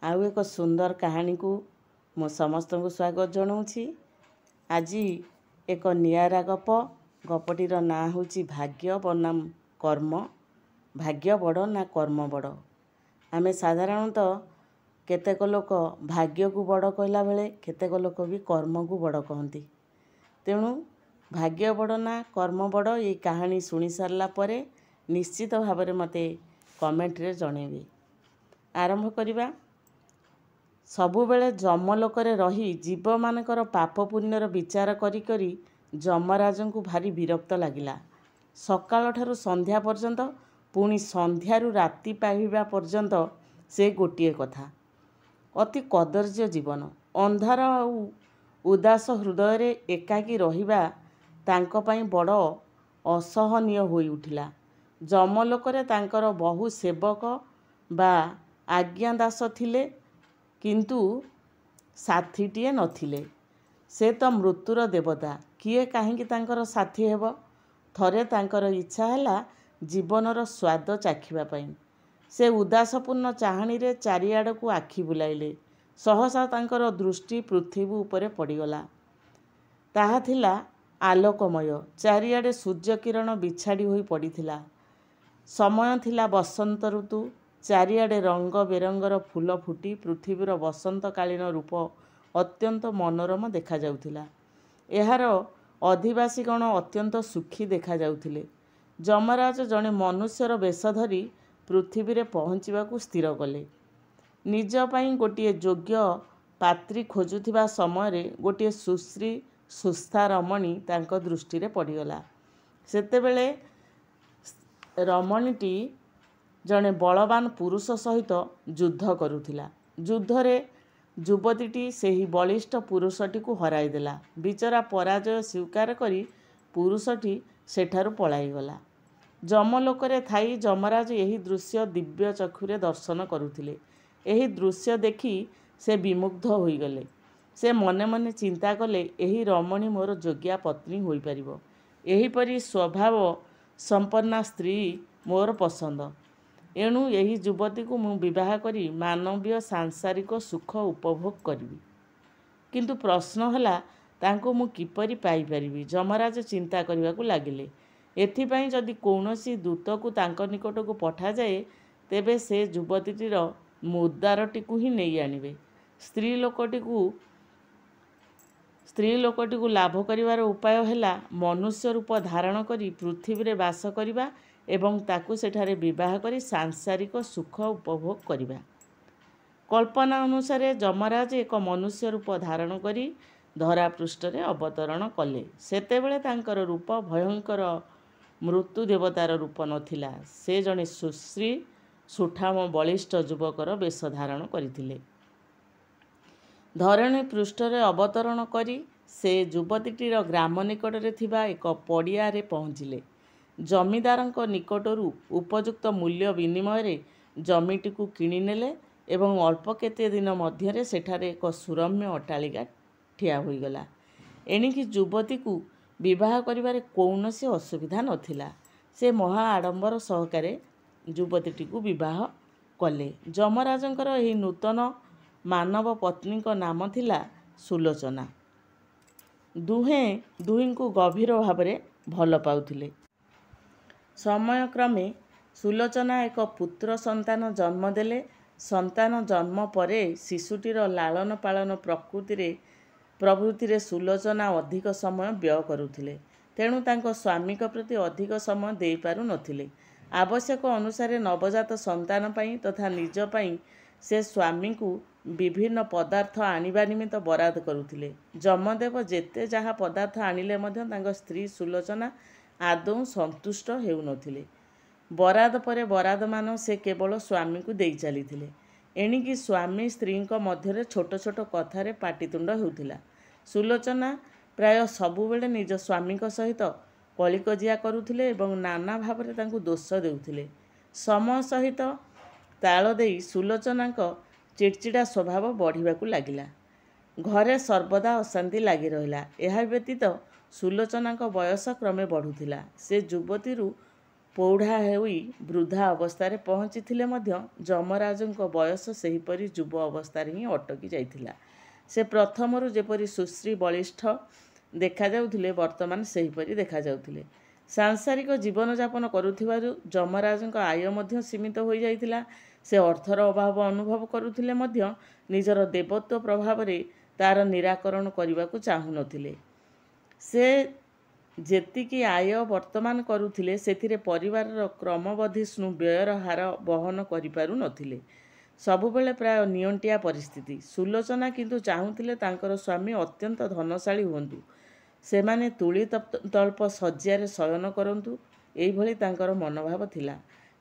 आउ एक सुंदर कहानी को मो समस्त को स्वागत जनाऊँगी। आज एक नियारा गप गपटीर ना हूँ भाग्य बनाम कर्म। भाग्य बड़ ना कर्म बड़। आमे साधारणतः केतेक लोक भाग्य को बड़ कहला बेले केतेक लोक भी कर्म को बड़ कहती। तेणु भाग्य बड़ ना कर्म बड़ ये कहानी शुणी सारा पर निश्चित भाव में मते कमेंट रे जणेबे। आरंभ करिबा। सबुबेले जमलोकरे रही जीव मानकर पाप पुण्यर विचार करी करी जमराज को भारी विरक्त लगिला। सकाळ ठारू संध्या पर्यंत पुणी संध्यारू राति पाइबा पर्यंत से गोटिए कथा। अति कदर्य जीवन। अंधार आउ उदास हृदय रे एकाकी रहिबा तांको पई बड़ असहनीय होई उठिला। जमलोकरे तांकर बहु सेवक बा आज्ञादास थिले, किंतु साथीटीए नथिले। से तो मृत्युर देवता, किए काहींकी तांकर साथी हेब। थरे तांकर इच्छा हैला जीवनर स्वाद चाखिबा पई। से उदासपूर्ण चाहाणी रे चारिआड को आखि बुलाइले। सहसा तांकर दृष्टि पृथ्वी उपरे पड़ीगला। ताहा थिला आलोकमय। चारिआडे सूर्य किरण बिछाड़ी होई पड़ीथिला। समय थिला बसंत ऋतु। चारिआडे रंग बेरंगर फूल फुटी पृथ्वीर बसंतकालीन रूप अत्यंत मनोरम देखा जाउथिला। एहार अधिवासीगण अत्यंत सुखी देखा जाउथिले। जमराज जणे मनुष्यर वेश धरी पृथ्वी रे पहुँचवाकू स्थिर कले। निज पई गोटिए योग्य पात्री खोजुथिबा समय गोटिए सुश्री सुस्था रमणी तांको दृष्टि रे पड़ीगला। सेतेबेले रमणीटी जणे बलवान पुरुष सहित युद्ध करुथिला। युद्धरे युवतीटी सेही बलिष्ठ पुरुषटी को हराई देला। बिचरा पराजय स्वीकार करी पुरुषटी सेठारु पलाईगला। जमलोकरे थाई जमराज यही दृश्य दिव्य चक्षुरे दर्शन करुथिले। एही दृश्य देखी से विमुग्ध होईगले। से मने मने चिंता कले, एही रमणी मोर योग्या पत्नी होई परिबो। एहीपरि स्वभाव संपन्ना स्त्री मोर पसंद। एणु यही युवती को मु विवाह करी मानवीय सांसारिक सुख उपभोग करी। किंतु प्रश्न हला तांको मु किपरि पाई परिबी। जमराज चिंता करने को लगिले। एथिपाई जदि कौनसी दूत को तांको निकट को पठा जाए तेबे से युवतीटीर मुद्दारटी को ही नहीं आनिबे। स्त्री लोकटी को लाभ करिवार उपाय हैला मनुष्य रूप धारण करी पृथ्वी रे वास करिबा एवं ताकू सेठारे विवाह करी सांसारिक सुख उपभोग करिबा। कल्पना अनुसार जमराज एक मनुष्य रूप धारण करी धरा पृष्ठ रे अवतरण कले। सेतेबेले तांकर रूप भयंकर मृत्यु देवतार रूप नथिला। से जणे सुश्री सुठाम बलिष्ठ युवकर वेश धारण करिथिले। धरणी पृष्ठ रे अवतरण करी से युवतीटीर ग्राम निकट रे थिबा एक पड़िया रे पहुँचिले। जमीदारंक निकटरू उपयुक्त मूल्य विनिमय रे जमीटी को किणी नेले एवं अल्प केते दिन मध्यरे सेठारे एक सुरम्य अट्टालिका ठिया होईगला। एणिकी युवती को विवाह करिबारे कौनसी असुविधा नथिला। से महा आडंबर सहकारे युवतीटी को विवाह कले। जमराजंकर एही नूतन मानव पत्नी को नाम थिला सुलोचना। दुहें दुहीं को गभीर भावरे भल पाउथिले। समय क्रमे सुलोचना एक पुत्र संतान जन्म देले। संतान जन्म परे शिशुटीर लालन पालन प्रभृति सुलोचना अधिक समय व्यय करुथिले। तेणु तांको स्वामी प्रति अधिक समय देई पारु नथिले। आवश्यक अनुसार नवजात संतान पई तथा निज पई से स्वामी को विभिन्न पदार्थ आनिबा निमित्त बराद करुथिले। जमदेव जेते जहा पदार्थ आनिले मध्य तांको स्त्री सुलोचना आदौ संतुष्ट हेउ नथिले। बराद परे बराद मान से केवल स्वामी को देई चलीथिले। एणिकी स्वामी स्त्री मध्य छोट छोट कथारे पाटितुंड हेउथिला। सुलोचना प्राय सबुबेले निज स्वामी सहित कलिकजिया करुथिले एवं नाना भावरे तांको दोष देउथिले। समय सहित ताल देई सुलोचना चिड़चिड़ा स्वभाव बढ़िबाकू लागिला। घरे सर्वदा अशांति लगी रहिला। एहा व्यतीत सुलोचना बयस क्रमे बढ़ुथिला। से युवतीरू ପୌଢ଼ା ହୋଇ ବୃଦ୍ଧା ଅବସ୍ଥାରେ ପହଞ୍ଚିଥିଲେ ମଧ୍ୟ ଯମରାଜଙ୍କ ବୟସ ସେହିପରି ଯୁବ ଅବସ୍ଥାରେ ହିଁ ଅଟକି ଯାଇଥିଲା। ସେ ପ୍ରଥମରୁ ଯେପରି ସୁଶ୍ରୀ ବଳିଷ୍ଠ ଦେଖାଯାଉଥିଲେ, ବର୍ତ୍ତମାନ ସେହିପରି ଦେଖାଯାଉଥିଲେ। ସାଂସାରିକ ଜୀବନଯାପନ କରୁଥିବାରୁ ଯମରାଜଙ୍କ ଆୟ ମଧ୍ୟ ସୀମିତ ହୋଇଯାଇଥିଲା। ସେ ଅର୍ଥର ଅଭାବ ଅନୁଭବ କରୁଥିଲେ ମଧ୍ୟ ନିଜର ଦେବତ୍ୱ ପ୍ରଭାବରେ ତା'ର ନିରାକରଣ କରିବାକୁ ଚାହୁଁନଥିଲେ। ସେ ଯେତିକି ଆୟ ବର୍ତ୍ତମାନ କରୁଥିଲେ, ସେଥିରେ ପରିବାରର କ୍ରମବର୍ଦ୍ଧିଷ୍ଣୁ ବ୍ୟୟର ହାର ବହନ କରିପାରୁନଥିଲେ। ସବୁବେଳେ ପ୍ରାୟ ନିଅଣ୍ଟିଆ ପରିସ୍ଥିତି। ସୁଲୋଚନା କିନ୍ତୁ ଚାହୁଁଥିଲେ ତାଙ୍କର ସ୍ୱାମୀ ଅତ୍ୟନ୍ତ ଧନଶାଳୀ ହୁଅନ୍ତୁ। ସେମାନେ ତୁଳି ତଳ୍ପ ଶଯ୍ୟାରେ ଶୟନ କରନ୍ତୁ, ଏଇଭଳି ତାଙ୍କର ମନୋଭାବ ଥିଲା।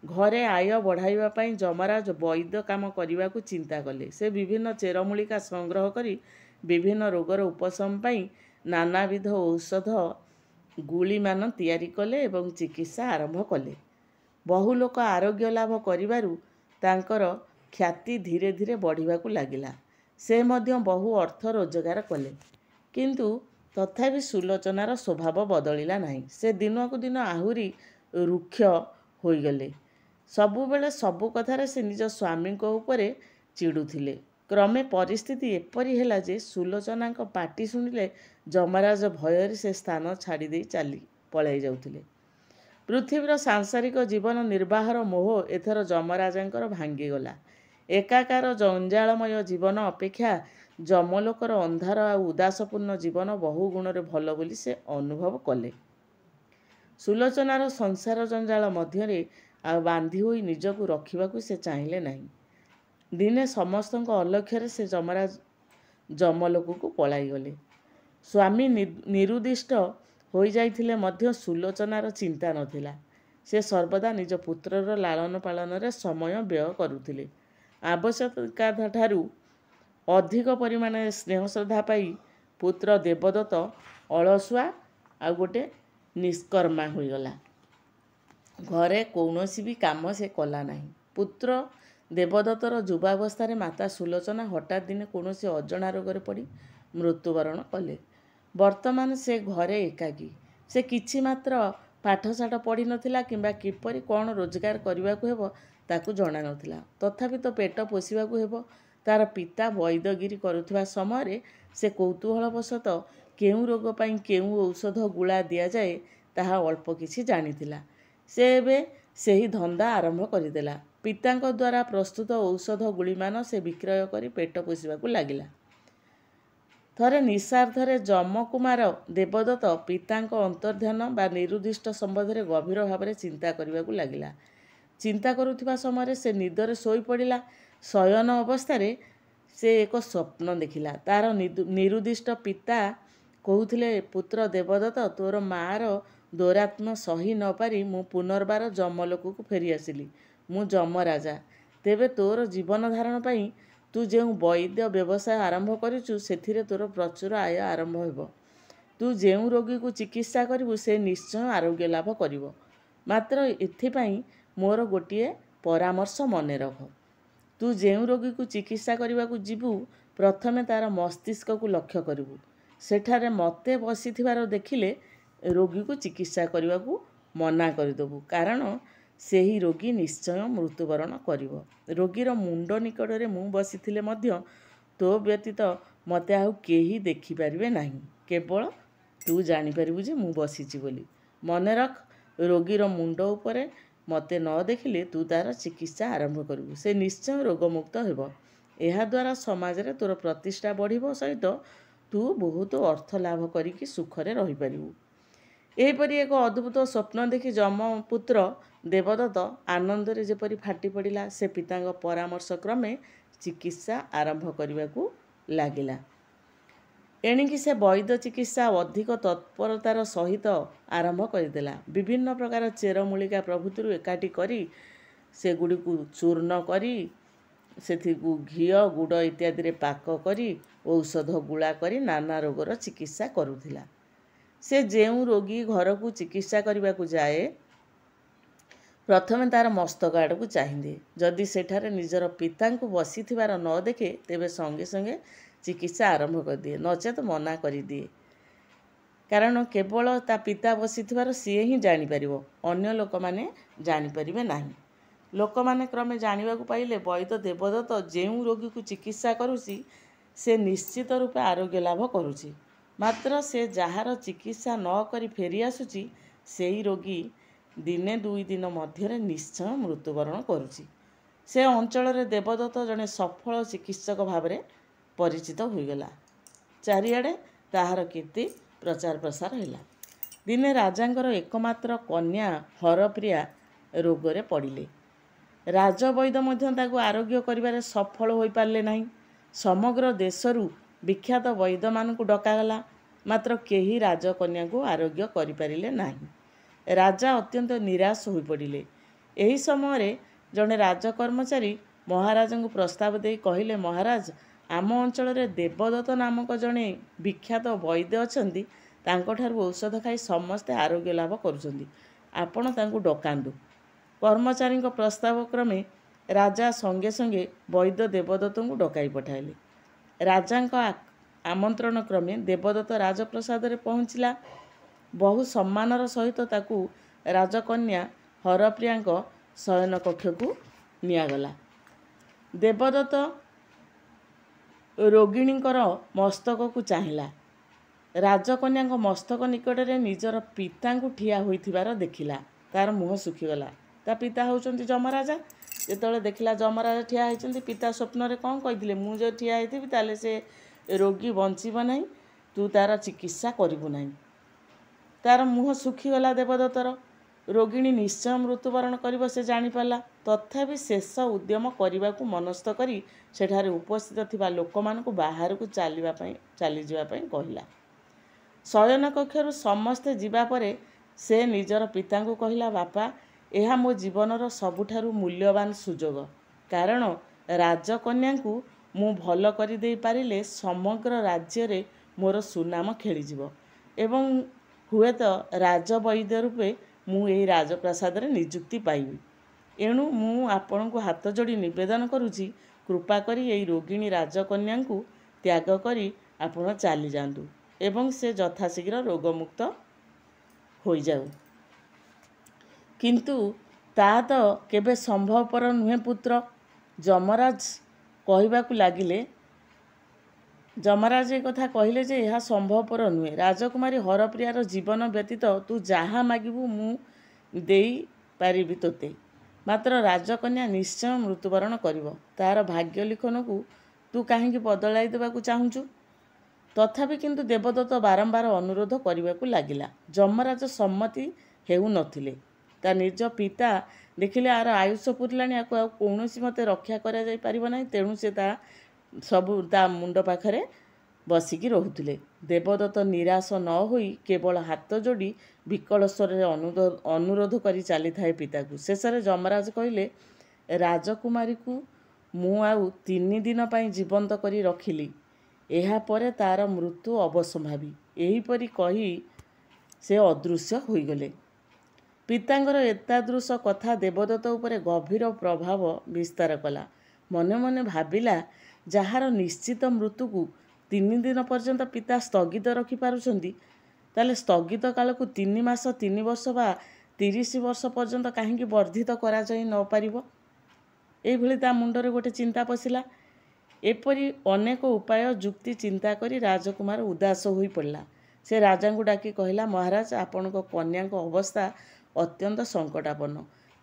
ଘରେ ଆୟ ବଢ଼ାଇବା ପାଇଁ ଯମରାଜ ବୈଦ୍ୟ କାମ କରିବାକୁ ଚିନ୍ତା କଲେ। ସେ ବିଭିନ୍ନ ଚେରମୂଳିକା ସଂଗ୍ରହ କରି ବିଭିନ୍ନ ରୋଗର ଉପଶମ ପାଇଁ ନାନାବିଧ ଔଷଧ ଗୁଳିମାନ ତିଆରି କଲେ ଏବଂ ଚିକିତ୍ସା ଆରମ୍ଭ କଲେ। ବହୁ ଲୋକ ଆରୋଗ୍ୟ ଲାଭ କରିବାରୁ ତାଙ୍କର ଖ୍ୟାତି ଧୀରେ ଧୀରେ ବଢ଼ିବାକୁ ଲାଗିଲା। ସେ ମଧ୍ୟ ବହୁ ଅର୍ଥ ରୋଜଗାର କଲେ। କିନ୍ତୁ ତଥାପି ସୁଲୋଚନାର ସ୍ୱଭାବ ବଦଳିଲା ନାହିଁ। ସେ ଦିନକୁ ଦିନ ଆହୁରି ରୁକ୍ଷ ହୋଇଗଲେ। ସବୁବେଳେ ସବୁ କଥାରେ ସେ ନିଜ ସ୍ୱାମୀଙ୍କ ଉପରେ ଚିଡ଼ୁଥିଲେ। କ୍ରମେ ପରିସ୍ଥିତି ଏପରି ହେଲା ଯେ ସୁଲୋଚନାଙ୍କ ପାଟି ଶୁଣିଲେ ଯମରାଜ ଭୟରେ ସେ ସ୍ଥାନ ଛାଡ଼ିଦେଇ ପଳାଇ ଯାଉଥିଲେ। ପୃଥିବୀର ସାଂସାରିକ ଜୀବନ ନିର୍ବାହର ମୋହ ଏଥର ଯମରାଜାଙ୍କର ଭାଙ୍ଗିଗଲା। ଏକାକାର ଜଞ୍ଜାଳମୟ ଜୀବନ ଅପେକ୍ଷା ଯମଲୋକର ଅନ୍ଧାର ଆଉ ଉଦାସପୂର୍ଣ୍ଣ ଜୀବନ ବହୁ ଗୁଣରେ ଭଲ ବୋଲି ସେ ଅନୁଭବ କଲେ। ସୁଲୋଚନାର ସଂସାର ଜଞ୍ଜାଳ ମଧ୍ୟରେ ଆଉ ବାନ୍ଧି ହୋଇ ନିଜକୁ ରଖିବାକୁ ସେ ଚାହିଁଲେ ନାହିଁ। ଦିନେ ସମସ୍ତଙ୍କ ଅଲକ୍ଷ୍ୟରେ ସେ ଯମଲୋକକୁ ପଳାଇଗଲେ। ସ୍ୱାମୀ ନିରୁଦ୍ଦିଷ୍ଟ ହୋଇଯାଇଥିଲେ ମଧ୍ୟ ସୁଲୋଚନାର ଚିନ୍ତା ନଥିଲା। ସେ ସର୍ବଦା ନିଜ ପୁତ୍ରର ଲାଳନ ପାଳନରେ ସମୟ ବ୍ୟୟ କରୁଥିଲେ। ଆବଶ୍ୟକତାଠାରୁ ଅଧିକ ପରିମାଣରେ ସ୍ନେହ ଶ୍ରଦ୍ଧା ପାଇ ପୁତ୍ର ଦେବଦତ୍ତ ଅଳସୁଆ ଆଉ ଗୋଟେ ନିଷ୍କର୍ମା ହୋଇଗଲା। ଘରେ କୌଣସି ବି କାମ ସେ କଲା ନାହିଁ। ପୁତ୍ର ଦେବଦତ୍ତର ଯୁବାବସ୍ଥାରେ ମାତା ସୁଲୋଚନା ହଠାତ୍ ଦିନେ କୌଣସି ଅଜଣା ରୋଗରେ ପଡ଼ି ମୃତ୍ୟୁବରଣ କଲେ। ବର୍ତ୍ତମାନ ସେ ଘରେ ଏକାକୀ। ସେ କିଛି ମାତ୍ର ପାଠଶାଠ ପଢ଼ିନଥିଲା କିମ୍ବା କିପରି କ'ଣ ରୋଜଗାର କରିବାକୁ ହେବ ତାକୁ ଜଣାନଥିଲା। ତଥାପି ତ ପେଟ ପୋଷିବାକୁ ହେବ। ତା'ର ପିତା ବୈଦଗିରି କରୁଥିବା ସମୟରେ ସେ କୌତୂହଳବଶତଃ କେଉଁ ରୋଗ ପାଇଁ କେଉଁ ଔଷଧ ଗୁଳା ଦିଆଯାଏ ତାହା ଅଳ୍ପ କିଛି ଜାଣିଥିଲା। ସେ ଏବେ ସେହି ଧନ୍ଦା ଆରମ୍ଭ କରିଦେଲା। ପିତାଙ୍କ ଦ୍ୱାରା ପ୍ରସ୍ତୁତ ଔଷଧ ଗୁଳିମାନ ସେ ବିକ୍ରୟ କରି ପେଟ ପୋଷିବାକୁ ଲାଗିଲା। ଥରେ ନିଶାର୍ଦ୍ଧରେ ଯମକୁମାର ଦେବଦତ୍ତ ପିତାଙ୍କ ଅନ୍ତର୍ଦ୍ଧାନ ବା ନିରୁଦ୍ଦିଷ୍ଟ ସମ୍ବନ୍ଧରେ ଗଭୀର ଭାବରେ ଚିନ୍ତା କରିବାକୁ ଲାଗିଲା। ଚିନ୍ତା କରୁଥିବା ସମୟରେ ସେ ନିଦରେ ଶୋଇପଡ଼ିଲା। ଶୟନ ଅବସ୍ଥାରେ ସେ ଏକ ସ୍ୱପ୍ନ ଦେଖିଲା। ତା'ର ନିରୁଦ୍ଦିଷ୍ଟ ପିତା କହୁଥିଲେ, ପୁତ୍ର ଦେବଦତ୍ତ, ତୋର ମାଆର ଦୌରାତ୍ମ୍ୟ ସହି ନ ପାରି ମୁଁ ପୁନର୍ବାର ଯମଲୋକକୁ ଫେରିଆସିଲି। ମୁଁ ଯମରାଜା। ତେବେ ତୋର ଜୀବନ ଧାରଣ ପାଇଁ ତୁ ଯେଉଁ ବୈଦ୍ୟ ବ୍ୟବସାୟ ଆରମ୍ଭ କରିଛୁ, ସେଥିରେ ତୋର ପ୍ରଚୁର ଆୟ ଆରମ୍ଭ ହେବ। ତୁ ଯେଉଁ ରୋଗୀକୁ ଚିକିତ୍ସା କରିବୁ ସେ ନିଶ୍ଚୟ ଆରୋଗ୍ୟ ଲାଭ କରିବ। ମାତ୍ର ଏଥିପାଇଁ ମୋର ଗୋଟିଏ ପରାମର୍ଶ ମନେ ରଖ। ତୁ ଯେଉଁ ରୋଗୀକୁ ଚିକିତ୍ସା କରିବାକୁ ଯିବୁ, ପ୍ରଥମେ ତା'ର ମସ୍ତିଷ୍କକୁ ଲକ୍ଷ୍ୟ କରିବୁ। ସେଠାରେ ମୋତେ ବସିଥିବାର ଦେଖିଲେ ରୋଗୀକୁ ଚିକିତ୍ସା କରିବାକୁ ମନା କରିଦେବୁ, କାରଣ ସେହି ରୋଗୀ ନିଶ୍ଚୟ ମୃତ୍ୟୁବରଣ କରିବ। ରୋଗୀର ମୁଣ୍ଡ ନିକଟରେ ମୁଁ ବସିଥିଲେ ମଧ୍ୟ ତୋ ବ୍ୟତୀତ ମୋତେ ଆଉ କେହି ଦେଖିପାରିବେ ନାହିଁ। କେବଳ ତୁ ଜାଣିପାରିବୁ ଯେ ମୁଁ ବସିଛି ବୋଲି। ମନେ ରଖ, ରୋଗୀର ମୁଣ୍ଡ ଉପରେ ମୋତେ ନ ଦେଖିଲେ ତୁ ତା'ର ଚିକିତ୍ସା ଆରମ୍ଭ କରିବୁ। ସେ ନିଶ୍ଚୟ ରୋଗମୁକ୍ତ ହେବ। ଏହାଦ୍ୱାରା ସମାଜରେ ତୋର ପ୍ରତିଷ୍ଠା ବଢ଼ିବ ସହିତ ତୁ ବହୁତ ଅର୍ଥ ଲାଭ କରିକି ସୁଖରେ ରହିପାରିବୁ। ଏହିପରି ଏକ ଅଦ୍ଭୁତ ସ୍ୱପ୍ନ ଦେଖି ଯମପୁତ୍ର ଦେବଦତ୍ତ ଆନନ୍ଦରେ ଯେପରି ଫାଟି ପଡ଼ିଲା। ସେ ପିତାଙ୍କ ପରାମର୍ଶ କ୍ରମେ ଚିକିତ୍ସା ଆରମ୍ଭ କରିବାକୁ ଲାଗିଲା। ଏଣିକି ସେ ବୈଦ୍ୟ ଚିକିତ୍ସା ଅଧିକ ତତ୍ପରତାର ସହିତ ଆରମ୍ଭ କରିଦେଲା। ବିଭିନ୍ନ ପ୍ରକାର ଚେରମୂଳିକା ପ୍ରଭୃତିରୁ ଏକାଠି କରି ସେଗୁଡ଼ିକୁ ଚୂର୍ଣ୍ଣ କରି ସେଥିକୁ ଘିଅ, ଗୁଡ଼ ଇତ୍ୟାଦିରେ ପାକ କରି ଔଷଧ ଗୁଳା କରି ନାନା ରୋଗର ଚିକିତ୍ସା କରୁଥିଲା। ସେ ଯେଉଁ ରୋଗୀ ଘରକୁ ଚିକିତ୍ସା କରିବାକୁ ଯାଏ, ପ୍ରଥମେ ତା'ର ମସ୍ତକ ଆଡ଼କୁ ଚାହିଁଦିଏ। ଯଦି ସେଠାରେ ନିଜର ପିତାଙ୍କୁ ବସିଥିବାର ନ ଦେଖେ, ତେବେ ସଙ୍ଗେ ସଙ୍ଗେ ଚିକିତ୍ସା ଆରମ୍ଭ କରିଦିଏ, ନଚେତ୍ ମନା କରିଦିଏ। କାରଣ କେବଳ ତା ପିତା ବସିଥିବାର ସିଏ ହିଁ ଜାଣିପାରିବ, ଅନ୍ୟ ଲୋକମାନେ ଜାଣିପାରିବେ ନାହିଁ। ଲୋକମାନେ କ୍ରମେ ଜାଣିବାକୁ ପାଇଲେ ବୈଦ ଦେବଦତ୍ତ ଯେଉଁ ରୋଗୀକୁ ଚିକିତ୍ସା କରୁଛି ସେ ନିଶ୍ଚିତ ରୂପେ ଆରୋଗ୍ୟ ଲାଭ କରୁଛି। ମାତ୍ର ସେ ଯାହାର ଚିକିତ୍ସା ନ କରି ଫେରି ଆସୁଛି ସେହି ରୋଗୀ ଦିନେ 2 ଦିନ ମଧ୍ୟରେ ନିଶ୍ଚୟ ମୃତ୍ୟୁବରଣ କରୁଛି। ସେ ଅଞ୍ଚଳରେ ଦେବଦତ୍ତ ଜଣେ ସଫଳ ଚିକିତ୍ସକ ଭାବରେ ପରିଚିତ ହୋଇଗଲା। ଚାରିଆଡ଼େ ତାହାର କୀର୍ତ୍ତି ପ୍ରଚାର ପ୍ରସାର ହେଲା। ଦିନେ ରାଜାଙ୍କର ଏକମାତ୍ର କନ୍ୟା ହରପ୍ରିୟା ରୋଗରେ ପଡ଼ିଲେ। ରାଜବୈଦ୍ୟ ମଧ୍ୟ ତାକୁ ଆରୋଗ୍ୟ କରିବାରେ ସଫଳ ହୋଇପାରିଲେ ନାହିଁ। ସମଗ୍ର ଦେଶରୁ ବିଖ୍ୟାତ ବୈଦ୍ୟମାନଙ୍କୁ ଡକାଗଲା, ମାତ୍ର କେହି ରାଜକନ୍ୟାକୁ ଆରୋଗ୍ୟ କରିପାରିଲେ ନାହିଁ। ରାଜା ଅତ୍ୟନ୍ତ ନିରାଶ ହୋଇପଡ଼ିଲେ। ଏହି ସମୟରେ ଜଣେ ରାଜକର୍ମଚାରୀ ମହାରାଜାଙ୍କୁ ପ୍ରସ୍ତାବ ଦେଇ କହିଲେ, ମହାରାଜ, ଆମ ଅଞ୍ଚଳରେ ଦେବଦତ୍ତ ନାମକ ଜଣେ ବିଖ୍ୟାତ ବୈଦ୍ୟ ଅଛନ୍ତି। ତାଙ୍କଠାରୁ ଔଷଧ ଖାଇ ସମସ୍ତେ ଆରୋଗ୍ୟ ଲାଭ କରୁଛନ୍ତି। ଆପଣ ତାଙ୍କୁ ଡକାନ୍ତୁ। କର୍ମଚାରୀଙ୍କ ପ୍ରସ୍ତାବ କ୍ରମେ ରାଜା ସଙ୍ଗେ ସଙ୍ଗେ ବୈଦ୍ୟ ଦେବଦତ୍ତଙ୍କୁ ଡକାଇ ପଠାଇଲେ। ରାଜାଙ୍କ ଆମନ୍ତ୍ରଣ କ୍ରମେ ଦେବଦତ୍ତ ରାଜପ୍ରସାଦରେ ପହଞ୍ଚିଲା। ବହୁ ସମ୍ମାନର ସହିତ ତାକୁ ରାଜକନ୍ୟା ହରପ୍ରିୟାଙ୍କ ଶୟନ କକ୍ଷକୁ ନିଆଗଲା। ଦେବଦତ୍ତ ରୋଗିଣୀଙ୍କର ମସ୍ତକକୁ ଚାହିଁଲା। ରାଜକନ୍ୟାଙ୍କ ମସ୍ତକ ନିକଟରେ ନିଜର ପିତାଙ୍କୁ ଠିଆ ହୋଇଥିବାର ଦେଖିଲା। ତାର ମୁହଁ ଶୁଖିଗଲା। ତା ପିତା ହେଉଛନ୍ତି ଯମରାଜା। ଯେତେବେଳେ ଦେଖିଲା ଯମରାଜା ଠିଆ ହେଇଛନ୍ତି, ପିତା ସ୍ୱପ୍ନରେ କ'ଣ କହିଥିଲେ, ମୁଁ ଯଦି ଠିଆ ହେଇଥିବି ତାହେଲେ ସେ ରୋଗୀ ବଞ୍ଚିବ ନାହିଁ, ତୁ ତାର ଚିକିତ୍ସା କରିବୁ ନାହିଁ। ତାର ମୁହଁ ଶୁଖିଗଲା ଦେବଦତ୍ତର। ରୋଗିଣୀ ନିଶ୍ଚୟ ମୃତ୍ୟୁବରଣ କରିବ ସେ ଜାଣିପାରିଲା। ତଥାପି ଶେଷ ଉଦ୍ୟମ କରିବାକୁ ମନସ୍ଥ କରି ସେଠାରେ ଉପସ୍ଥିତ ଥିବା ଲୋକମାନଙ୍କୁ ବାହାରକୁ ଚାଲିଯିବା ପାଇଁ କହିଲା। ଶୟନ କକ୍ଷରୁ ସମସ୍ତେ ଯିବା ପରେ ସେ ନିଜର ପିତାଙ୍କୁ କହିଲା, ବାପା, ଏହା ମୋ ଜୀବନର ସବୁଠାରୁ ମୂଲ୍ୟବାନ ସୁଯୋଗ। କାରଣ ରାଜକନ୍ୟାଙ୍କୁ ମୁଁ ଭଲ କରିଦେଇ ପାରିଲେ ସମଗ୍ର ରାଜ୍ୟରେ ମୋର ସୁନାମ ଖେଳିଯିବ ଏବଂ ହୁଏତ ରାଜବୈଦ୍ୟ ରୂପେ ମୁଁ ଏହି ରାଜପ୍ରାସାଦରେ ନିଯୁକ୍ତି ପାଇବି। ଏଣୁ ମୁଁ ଆପଣଙ୍କୁ ହାତ ଯୋଡ଼ି ନିବେଦନ କରୁଛି, କୃପା କରି ଏହି ରୋଗିଣୀ ରାଜକନ୍ୟାଙ୍କୁ ତ୍ୟାଗ କରି ଆପଣ ଚାଲିଯାଆନ୍ତୁ ଏବଂ ସେ ଯଥାଶୀଘ୍ର ରୋଗମୁକ୍ତ ହୋଇଯାଉ। କିନ୍ତୁ ତାହା ତ କେବେ ସମ୍ଭବପର ନୁହେଁ ପୁତ୍ର। ଯମରାଜ ଏ କଥା କହିଲେ ଯେ ଏହା ସମ୍ଭବପର ନୁହେଁ। ରାଜକୁମାରୀ ହରପ୍ରିୟାର ଜୀବନ ବ୍ୟତୀତ ତୁ ଯାହା ମାଗିବୁ ମୁଁ ଦେଇପାରିବି ତୋତେ। ମାତ୍ର ରାଜକନ୍ୟା ନିଶ୍ଚୟ ମୃତ୍ୟୁବରଣ କରିବ। ତାହାର ଭାଗ୍ୟ ଲିଖନକୁ ତୁ କାହିଁକି ବଦଳାଇ ଦେବାକୁ ଚାହୁଁଛୁ? ତଥାପି କିନ୍ତୁ ଦେବଦତ୍ତ ବାରମ୍ବାର ଅନୁରୋଧ କରିବାକୁ ଲାଗିଲା। ଯମରାଜ ସମ୍ମତି ହେଉନଥିଲେ। ତା ନିଜ ପିତା ଦେଖିଲେ ଆର ଆୟୁଷ ପୁରିଲାଣି, ଆକୁ ଆଉ କୌଣସି ମତେ ରକ୍ଷା କରାଯାଇପାରିବ ନାହିଁ। ତେଣୁ ସେ ତା ମୁଣ୍ଡ ପାଖରେ ବସିକି ରହୁଥିଲେ। ଦେବଦତ୍ତ ନିରାଶ ନ ହୋଇ କେବଳ ହାତ ଯୋଡ଼ି ବିକଳ ସ୍ୱରରେ ଅନୁରୋଧ କରି ଚାଲିଥାଏ ପିତାକୁ। ଶେଷରେ ଯମରାଜ କହିଲେ, ରାଜକୁମାରୀକୁ ମୁଁ ଆଉ 3 ଦିନ ପାଇଁ ଜୀବନ୍ତ କରି ରଖିଲି। ଏହାପରେ ତାର ମୃତ୍ୟୁ ଅବଶ୍ୟମ୍ଭାବୀ। ଏହିପରି କହି ସେ ଅଦୃଶ୍ୟ ହୋଇଗଲେ। ପିତାଙ୍କର ଏତାଦୃଶ କଥା ଦେବଦତ୍ତ ଉପରେ ଗଭୀର ପ୍ରଭାବ ବିସ୍ତାର କଲା। ମନେ ମନେ ଭାବିଲା, ଯାହାର ନିଶ୍ଚିତ ମୃତ୍ୟୁକୁ 3 ଦିନ ପର୍ଯ୍ୟନ୍ତ ପିତା ସ୍ଥଗିତ ରଖିପାରୁଛନ୍ତି, ତାହେଲେ ସ୍ଥଗିତ କାଳକୁ 3 ମାସ, 3 ବର୍ଷ ବା 30 ବର୍ଷ ପର୍ଯ୍ୟନ୍ତ କାହିଁକି ବର୍ଦ୍ଧିତ କରାଯାଇ ନ ପାରିବ? ଏଇଭଳି ତା ମୁଣ୍ଡରେ ଗୋଟେ ଚିନ୍ତା ପଶିଲା। ଏପରି ଅନେକ ଉପାୟ ଯୁକ୍ତି ଚିନ୍ତା କରି ରାଜକୁମାର ଉଦାସ ହୋଇ ପଡ଼ିଲା। ସେ ରାଜାଙ୍କୁ ଡାକି କହିଲା, ମହାରାଜ, ଆପଣଙ୍କ କନ୍ୟାଙ୍କ ଅବସ୍ଥା ଅତ୍ୟନ୍ତ ସଙ୍କଟାପନ୍ନ।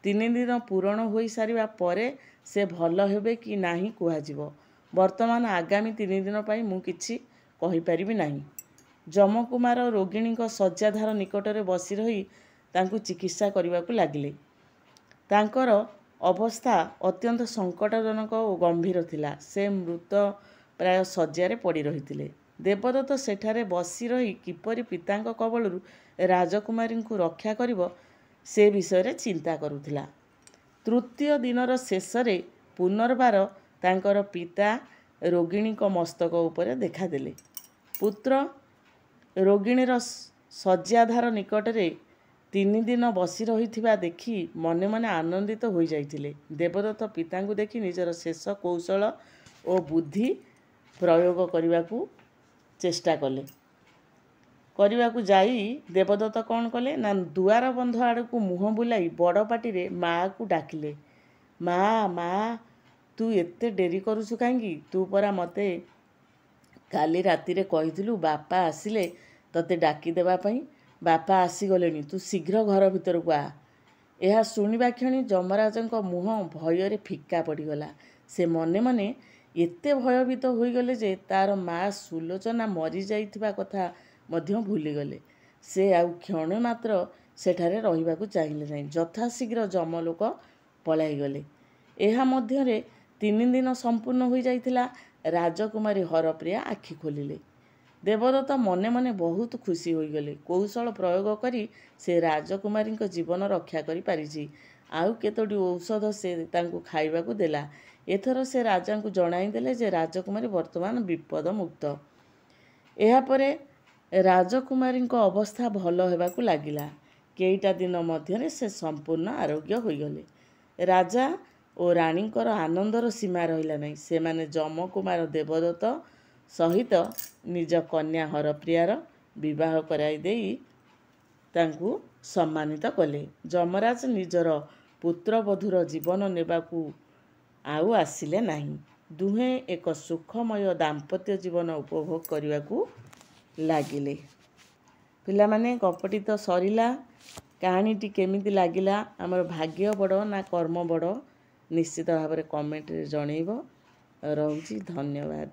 3 ଦିନ ପୂରଣ ହୋଇସାରିବା ପରେ ସେ ଭଲ ହେବେ କି ନାହିଁ କୁହାଯିବ। ବର୍ତ୍ତମାନ ଆଗାମୀ 3 ଦିନ ପାଇଁ ମୁଁ କିଛି କହିପାରିବି ନାହିଁ। ଯମକୁମାର ରୋଗିଣୀଙ୍କ ଶଯ୍ୟାଧାର ନିକଟରେ ବସି ରହି ତାଙ୍କୁ ଚିକିତ୍ସା କରିବାକୁ ଲାଗିଲେ। ତାଙ୍କର ଅବସ୍ଥା ଅତ୍ୟନ୍ତ ସଙ୍କଟଜନକ ଓ ଗମ୍ଭୀର ଥିଲା। ସେ ମୃତପ୍ରାୟ ଶଯ୍ୟାରେ ପଡ଼ି ରହିଥିଲେ। ଦେବଦତ୍ତ ସେଠାରେ ବସି ରହି କିପରି ପିତାଙ୍କ କବଳରୁ ରାଜକୁମାରୀଙ୍କୁ ରକ୍ଷା କରିବ ସେ ବିଷୟରେ ଚିନ୍ତା କରୁଥିଲା। ତୃତୀୟ ଦିନର ଶେଷରେ ପୁନର୍ବାର ତାଙ୍କର ପିତା ରୋଗିଣୀଙ୍କ ମସ୍ତକ ଉପରେ ଦେଖାଦେଲେ। ପୁତ୍ର ରୋଗିଣୀର ଶଯ୍ୟାଧାର ନିକଟରେ 3 ଦିନ ବସି ରହିଥିବା ଦେଖି ମନେ ମନେ ଆନନ୍ଦିତ ହୋଇଯାଇଥିଲେ। ଦେବଦତ୍ତ ପିତାଙ୍କୁ ଦେଖି ନିଜର ଶେଷ କୌଶଳ ଓ ବୁଦ୍ଧି ପ୍ରୟୋଗ କରିବାକୁ ଚେଷ୍ଟା କଲେ। କରିବାକୁ ଯାଇ ଦେବଦତ୍ତ କ'ଣ କଲେ ନା ଦୁଆର ବନ୍ଧ ଆଡ଼କୁ ମୁହଁ ବୁଲାଇ ବଡ଼ ପାଟିରେ ମାଆକୁ ଡାକିଲେ। ମା ମା ତୁ ଏତେ ଡେରି କରୁଛୁ କାହିଁକି? ତୁ ପରା ମୋତେ କାଲି ରାତିରେ କହିଥିଲୁ ବାପା ଆସିଲେ ତତେ ଡାକିଦେବା ପାଇଁ। ବାପା ଆସିଗଲେଣି, ତୁ ଶୀଘ୍ର ଘର ଭିତରକୁ ଆ। ଏହା ଶୁଣିବା କ୍ଷଣି ଯମରାଜଙ୍କ ମୁହଁ ଭୟରେ ଫିକା ପଡ଼ିଗଲା। ସେ ମନେ ମନେ ଏତେ ଭୟଭୀତ ହୋଇଗଲେ ଯେ ତାର ମା ସୁଲୋଚନା ମରିଯାଇଥିବା କଥା ମଧ୍ୟ ଭୁଲିଗଲେ। ସେ ଆଉ କ୍ଷଣେ ମାତ୍ର ସେଠାରେ ରହିବାକୁ ଚାହିଁଲେ ନାହିଁ। ଯଥାଶୀଘ୍ର ଯମଲୋକ ପଳାଇଗଲେ। ଏହା ମଧ୍ୟରେ 3 ଦିନ ସମ୍ପୂର୍ଣ୍ଣ ହୋଇଯାଇଥିଲା। ରାଜକୁମାରୀ ହରପ୍ରିୟା ଆଖି ଖୋଲିଲେ। ଦେବଦତ୍ତ ମନେ ମନେ ବହୁତ ଖୁସି ହୋଇଗଲେ। କୌଶଳ ପ୍ରୟୋଗ କରି ସେ ରାଜକୁମାରୀଙ୍କ ଜୀବନ ରକ୍ଷା କରିପାରିଛି। ଆଉ କେତୋଟି ଔଷଧ ସେ ତାଙ୍କୁ ଖାଇବାକୁ ଦେଲା। ଏଥର ସେ ରାଜାଙ୍କୁ ଜଣାଇଦେଲେ ଯେ ରାଜକୁମାରୀ ବର୍ତ୍ତମାନ ବିପଦମୁକ୍ତ। ଏହାପରେ ରାଜକୁମାରୀଙ୍କ ଅବସ୍ଥା ଭଲ ହେବାକୁ ଲାଗିଲା। କେଇଟା ଦିନ ମଧ୍ୟରେ ସେ ସମ୍ପୂର୍ଣ୍ଣ ଆରୋଗ୍ୟ ହୋଇଗଲେ। ରାଜା ଓ ରାଣୀଙ୍କର ଆନନ୍ଦର ସୀମା ରହିଲା ନାହିଁ। ସେମାନେ ଯମକୁମାର ଦେବଦତ୍ତ ସହିତ ନିଜ କନ୍ୟା ହରପ୍ରିୟାର ବିବାହ କରାଇ ଦେଇ ତାଙ୍କୁ ସମ୍ମାନିତ କଲେ। ଯମରାଜ ନିଜର ପୁତ୍ରବଧୂର ଜୀବନ ନେବାକୁ ଆଉ ଆସିଲେ ନାହିଁ। ଦୁହେଁ ଏକ ସୁଖମୟ ଦାମ୍ପତ୍ୟ ଜୀବନ ଉପଭୋଗ କରିବାକୁ ଲାଗିଲେ। ପିଲାମାନେ, ଗପଟି ତ ସରିଲା। କାହାଣୀଟି କେମିତି ଲାଗିଲା? ଆମର ଭାଗ୍ୟ ବଡ଼ ନା କର୍ମ ବଡ଼? ନିଶ୍ଚିତ ଭାବରେ କମେଣ୍ଟରେ ଜଣେଇବ। ରହୁଛି, ଧନ୍ୟବାଦ।